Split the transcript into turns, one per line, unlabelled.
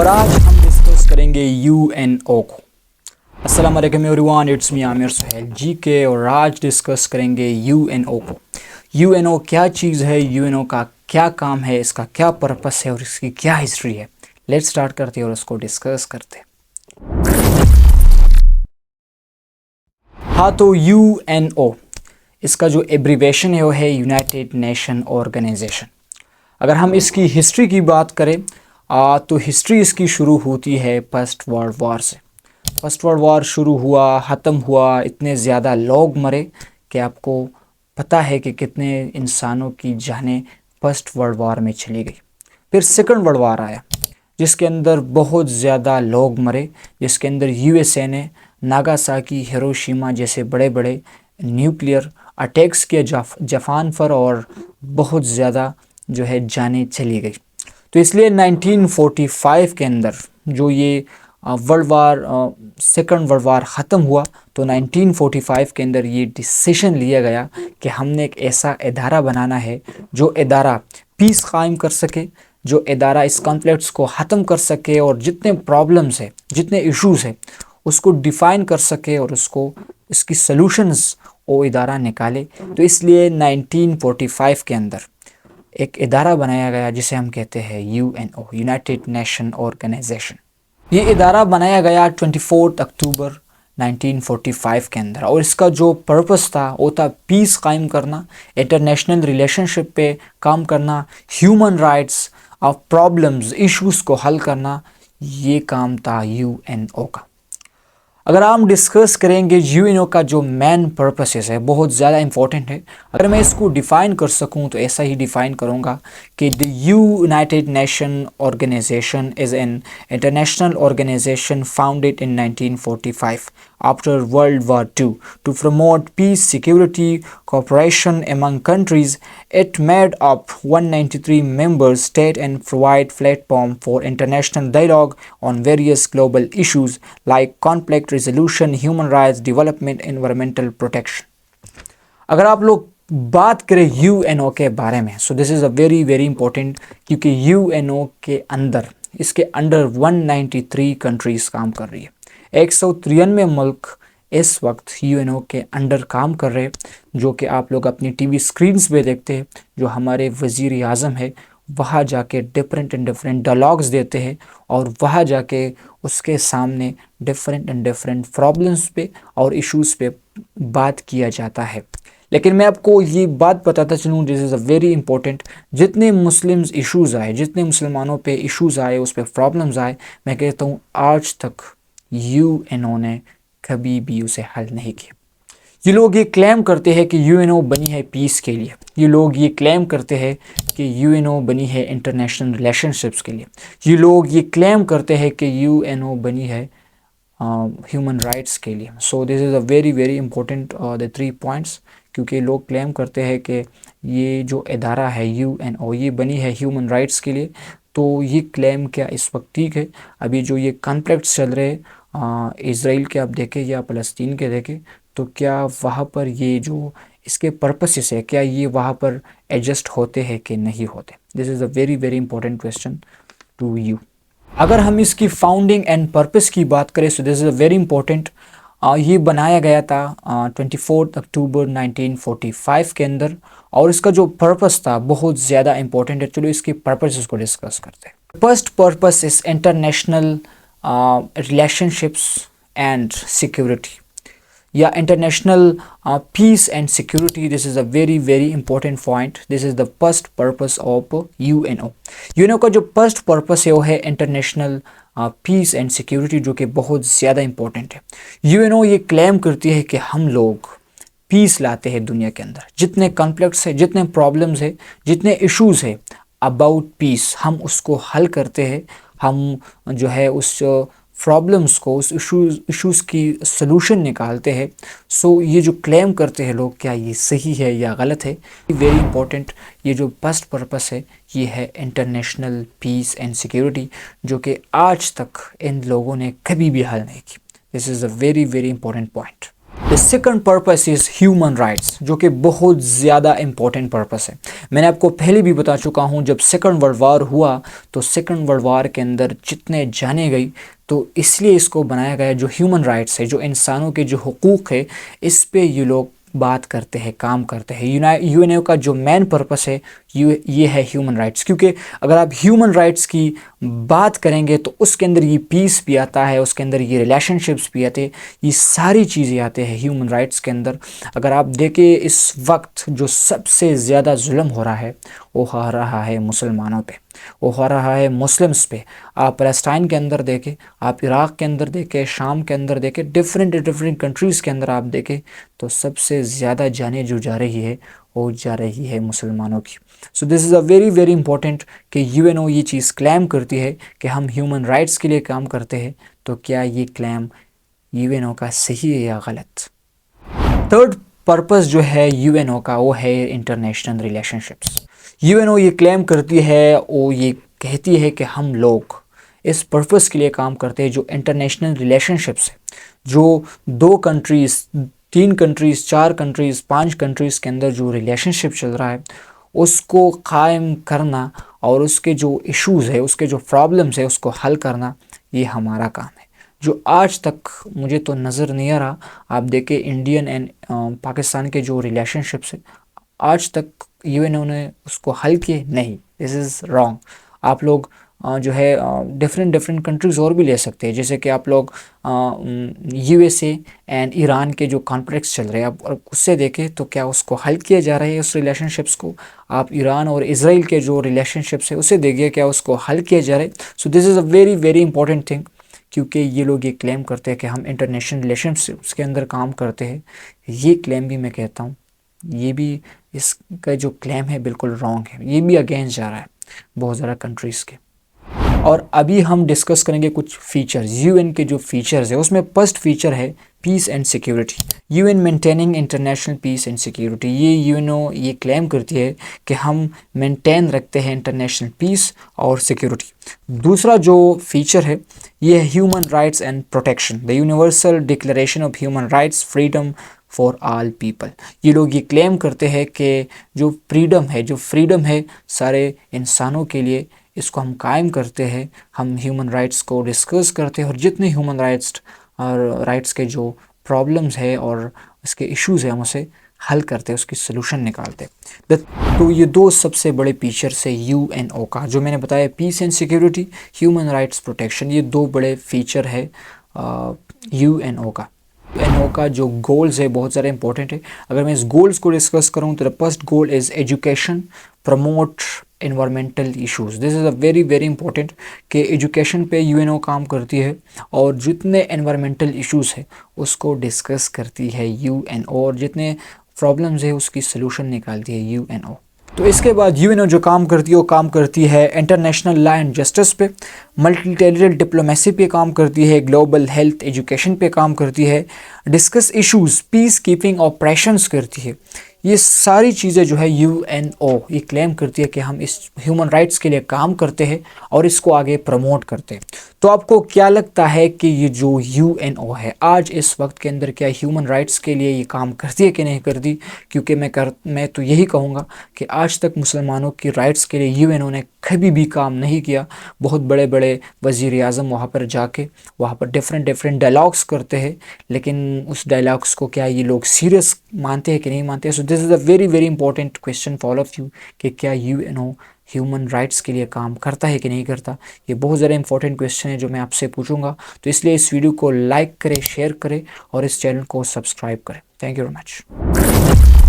और आज हम डिस्कस करेंगे यूएनओ को। अस्सलाम वालेकुम everyone, it's me Aamir Suhail GK और आज डिस्कस करेंगे यूएनओ को। यूएनओ क्या चीज़ है, यूएनओ का क्या काम है, इसका क्या पर्पस है और इसकी क्या हिस्ट्री है। लेट्स स्टार्ट करते हैं और उसको डिस्कस करते हैं। हाँ, तो यूएनओ इसका जो एब्रीवेशन है वो है यूनाइटेड नेशन ऑर्गेनाइजेशन। अगर हम इसकी हिस्ट्री की बात करें तो हिस्ट्री इसकी शुरू होती है फर्स्ट वर्ल्ड वॉर से। फर्स्ट वर्ल्ड वॉर शुरू हुआ, ख़त्म हुआ, इतने ज़्यादा लोग मरे कि आपको पता है कि कितने इंसानों की जानें फर्स्ट वर्ल्ड वॉर में चली गई। फिर सेकंड वर्ल्ड वॉर आया जिसके अंदर बहुत ज़्यादा लोग मरे, जिसके अंदर यूएसए ने नागासाकी, हिरोशिमा जैसे बड़े बड़े न्यूक्लियर अटैक्स किए जापान पर और बहुत ज़्यादा जो है जानें चली गई। तो इसलिए 1945 के अंदर जो ये सेकंड वर्ल्ड वार ख़त्म हुआ तो 1945 के अंदर ये डिसीजन लिया गया कि हमने एक ऐसा इदारा बनाना है जो इदारा पीस कायम कर सके, जो इदारा इस कॉन्फ्लिक्ट्स को ख़त्म कर सके और जितने प्रॉब्लम्स है, जितने इश्यूज़ है उसको डिफ़ाइन कर सके और उसको इसकी सॉल्यूशंस वो इदारा निकाले। तो इसलिए 1945 के अंदर एक इदारा बनाया गया जिसे हम कहते हैं यूएनओ, यूनाइटेड नेशन ऑर्गेनाइजेशन। ये इदारा बनाया गया 24 अक्टूबर 1945 के अंदर और इसका जो पर्पस था वो था पीस कायम करना, इंटरनेशनल रिलेशनशिप पे काम करना, human rights of problems, issues को हल करना। ये काम था यूएनओ का। अगर हम डिस्कस करेंगे यूएनओ का जो मेन पर्पसेस है, बहुत ज़्यादा इंपॉर्टेंट है। अगर मैं इसको डिफ़ाइन कर सकूं तो ऐसा ही डिफ़ाइन करूंगा कि the United Nation Organization is an international organization founded in 1945 after World War II to promote peace, security, cooperation among countries. It made up 193 member states and provide platform for international dialogue on various global issues like conflict resolution, human rights, development, environmental protection. अगर आप लोग बात करें UNO के बारे में, सो this is a very very important, क्योंकि UNO के अंदर, इसके अंडर 193 कंट्रीज़ काम कर रही है। 193 मुल्क इस वक्त यूएनओ के अंडर काम कर रहे हैं, जो कि आप लोग अपनी टीवी स्क्रीन्स पे देखते हैं। जो हमारे वज़ीर आज़म है वहाँ जाके डिफरेंट डायलॉग्स देते हैं और वहाँ जाके उसके सामने डिफरेंट प्रॉब्लम्स पे और इश्यूज़ पे बात किया जाता है। लेकिन मैं आपको ये बात बताता चलूँ, this is a very important, जितने मुस्लिम्स इश्यूज़ आए, जितने मुसलमानों पे इश्यूज़ आए, उस पर प्रॉब्लम्स आए, मैं कहता हूँ आज तक यूएनओ ने कभी भी उसे हल नहीं किया। ये लोग ये क्लेम करते हैं कि यूएनओ बनी है पीस के लिए, ये लोग ये क्लेम करते हैं कि यूएनओ बनी है इंटरनेशनल रिलेशनशिप्स के लिए, ये लोग ये क्लेम करते हैं कि यूएनओ बनी है ह्यूमन राइट्स के लिए। सो this is a very very important the 3 points, क्योंकि लोग क्लेम करते हैं कि ये जो इदारा है यूएनओ ये बनी है ह्यूमन राइट्स के लिए। तो ये क्लेम क्या इस वक्त ठीक है? अभी जो ये कॉन्फ्लिक्ट्स चल रहे इज़राइल के आप देखें या फ़लस्तीन के देखें, तो क्या वहाँ पर ये जो इसके पर्पसेस है, क्या ये वहाँ पर एडजस्ट होते हैं कि नहीं होते? This is a very very important question to you. अगर हम इसकी फाउंडिंग एंड पर्पस की बात करें, so this is a very important. ये बनाया गया था 24 अक्टूबर 1945 के अंदर और इसका जो पर्पस था बहुत ज़्यादा इंपॉर्टेंट है। चलो इसकी पर्पस को डिस्कस करते हैं। First purpose is international relationships and security या international peace and security. This is a very very important point. This is the first purpose of UNO. UNO का जो फर्स्ट पर्पस है वो है इंटरनेशनल पीस एंड सिक्योरिटी, जो कि बहुत ज़्यादा इंपॉर्टेंट है। यूएनओ ये क्लेम करती है कि हम लोग पीस लाते हैं दुनिया के अंदर, जितने कॉन्फ्लिक्ट्स है, जितने प्रॉब्लम्स है, जितने इश्यूज़ है अबाउट पीस, हम उसको हल करते हैं। हम जो है उस प्रॉब्लम्स को, उस इश्यूज़ की सलूशन निकालते हैं। सो ये जो क्लेम करते हैं लोग, क्या ये सही है या गलत है? Very important. ये जो फर्स्ट पर्पस है ये है इंटरनेशनल पीस एंड सिक्योरिटी, जो कि आज तक इन लोगों ने कभी भी हल नहीं की। This is a very very important point. The second purpose is human rights, जो कि बहुत ज़्यादा इम्पोर्टेंट पर्पस है। मैंने आपको पहले भी बता चुका हूँ, जब सेकंड वर्ल्ड वार हुआ तो सेकंड वर्ल्ड वार के अंदर जितने जाने गई, तो इसलिए इसको बनाया गया। जो ह्यूमन राइट्स है, जो इंसानों के जो हुकूक़ है, इस पे ये लोग बात करते हैं, काम करते हैं। यूएनओ का जो मेन पर्पस है ये है ह्यूमन राइट्स, क्योंकि अगर आप ह्यूमन राइट्स की बात करेंगे तो उसके अंदर ये पीस भी आता है, उसके अंदर ये रिलेशनशिप्स भी आते हैं, ये सारी चीज़ें आते हैं ह्यूमन राइट्स के अंदर। अगर आप देखें इस वक्त जो सबसे ज़्यादा जुल्म हो रहा है वो हो रहा है मुसलमानों पे, वो हो रहा है मुस्लिम्स पे। आप पैलेस्टाइन के अंदर देखें, आप इराक़ के अंदर देखें, शाम के अंदर देखें, डिफरेंट कंट्रीज़ के अंदर आप देखें, तो सबसे ज़्यादा जाने जो जा रही है वो जा रही है मुसलमानों की। सो this is a very important कि यूएनओ ये चीज़ क्लेम करती है कि हम ह्यूमन राइट्स के लिए काम करते हैं। तो क्या ये क्लेम यूएनओ का सही है या गलत? थर्ड पर्पस जो है यूएनओ का वो है इंटरनेशनल रिलेशनशिप्स। यूएनओ ये क्लेम करती है, वो ये कहती है कि हम लोग इस पर्पस के लिए काम करते हैं, जो इंटरनेशनल रिलेशनशिप्स है, जो 2 कंट्रीज़, 3 कंट्रीज़, 4 कंट्रीज़, 5 कंट्रीज़ के अंदर जो रिलेशनशिप चल रहा है उसको कायम करना और उसके जो इश्यूज़ है, उसके जो प्रॉब्लम्स है, उसको हल करना, ये हमारा काम है। जो आज तक मुझे तो नज़र नहीं आ रहा, आप देखें इंडियन एंड पाकिस्तान के जो रिलेशनशिप्स है, आज तक यूएनओ ने उसको हल किए नहीं। This is wrong. आप लोग जो है डिफरेंट कंट्रीज़ और भी ले सकते हैं, जैसे कि आप लोग यूएसए एंड ईरान के जो कॉन्फ्लिक्ट्स चल रहे हैं, आप उससे देखें तो क्या उसको हल किया जा रहा है उस रिलेशनशिप्स को। आप ईरान और इसराइल के जो रिलेशनशिप्स है उसे देखिए, क्या उसको हल किया जा रहा है। सो this is a very important thing, क्योंकि ये लोग ये क्लेम करते हैं कि हम इंटरनेशनल रिलेशनशिप्स के अंदर काम करते हैं। ये क्लेम भी मैं कहता हूँ, ये भी इसका जो क्लेम है बिल्कुल रॉन्ग है, ये भी अगेंस्ट जा रहा है बहुत ज़्यादा कंट्रीज़ के। और अभी हम डिस्कस करेंगे कुछ फीचर्स, यूएन के जो फीचर्स है उसमें फर्स्ट फीचर है peace and security. UN maintaining international peace and security, ये यूएनओ ये क्लेम करती है कि हम मेंटेन रखते हैं इंटरनेशनल पीस और सिक्योरिटी। दूसरा जो फीचर है ये है human rights and protection, the universal declaration of human rights freedom for all people. ये लोग ये क्लेम करते हैं कि जो फ्रीडम है सारे इंसानों के लिए, इसको हम कायम करते हैं। हम ह्यूमन राइट्स को डिस्कस करते हैं और जितने ह्यूमन राइट्स के जो प्रॉब्लम्स है और इसके इश्यूज़ हैं हम उसे हल करते हैं, उसकी सोल्यूशन निकालते हैं। तो ये 2 सबसे बड़े फीचर्स है यूएनओ का, जो मैंने बताया, peace and security, human rights protection, ये 2 बड़े फीचर है यूएनओ का। यूएनओ का जो गोल्स है बहुत ज़्यादा इंपॉर्टेंट है। अगर मैं इस गोल्स को डिस्कस करूँ तो the first goal is education, promote environmental issues. This is a very important कि एजुकेशन पे यूएनओ काम करती है और जितने एनवायरमेंटल इश्यूज़ है उसको डिस्कस करती है यूएनओ, और जितने प्रॉब्लम्स है उसकी सलूशन निकालती है यूएनओ। तो इसके बाद यूएनओ जो काम करती है वो काम करती है इंटरनेशनल लॉ एंड जस्टिस पे, मल्टीलैटरल डिप्लोमेसी पे काम करती है, ग्लोबल हेल्थ एजुकेशन पे काम करती है, discuss issues, peace keeping operations करती है। ये सारी चीज़ें जो है यूएनओ ये क्लेम करती है कि हम इस ह्यूमन राइट्स के लिए काम करते हैं और इसको आगे प्रमोट करते हैं। तो आपको क्या लगता है कि ये जो यूएनओ है आज इस वक्त के अंदर क्या ह्यूमन राइट्स के लिए ये काम करती है कि नहीं करती? क्योंकि मैं तो यही कहूँगा कि आज तक मुसलमानों की राइट्स के लिए यूएनओ ने कभी भी काम नहीं किया। बहुत बड़े बड़े वज़ीर आज़म वहाँ पर जाके वहाँ पर डिफरेंट डायलॉग्स करते हैं, लेकिन उस डायलॉग्स को क्या ये लोग सीरियस मानते हैं कि नहीं मानते? सो this is a very important question for all of you कि क्या यूएनओ ह्यूमन राइट्स के लिए काम करता है कि नहीं करता? ये बहुत ज़्यादा इंपॉर्टेंट क्वेश्चन है जो मैं आपसे पूछूंगा। तो इसलिए इस वीडियो को लाइक करें, शेयर करें और इस चैनल को सब्सक्राइब करें। Thank you very much.